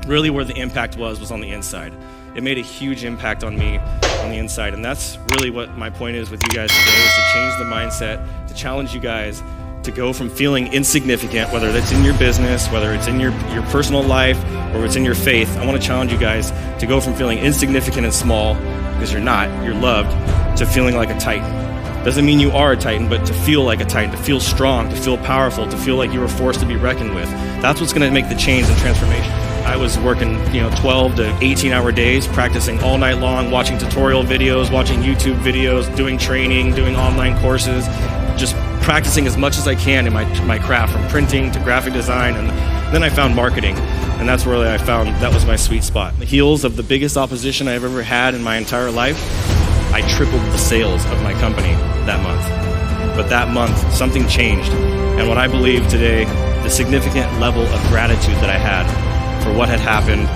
really where the impact was on the inside. It made a huge impact on me on the inside. And that's really what my point is with you guys today, is to change the mindset, to challenge you guys to go from feeling insignificant, whether that's in your business, whether it's in your personal life, or it's in your faith. I want to challenge you guys to go from feeling insignificant and small, because you're not, you're loved, to feeling like a titan. Doesn't mean you are a titan, but to feel like a titan, to feel strong, to feel powerful, to feel like you were a force to be reckoned with. That's what's going to make the change and transformation. I was working 12 to 18-hour days, practicing all night long, watching tutorial videos, watching YouTube videos, doing training, doing online courses, just practicing as much as I can in my craft, from printing to graphic design. And then I found marketing, and that's where I found that was my sweet spot. The heels of the biggest opposition I've ever had in my entire life, I tripled the sales of my company that month. But that month, something changed. And what I believe today, the significant level of gratitude that I had for what had happened,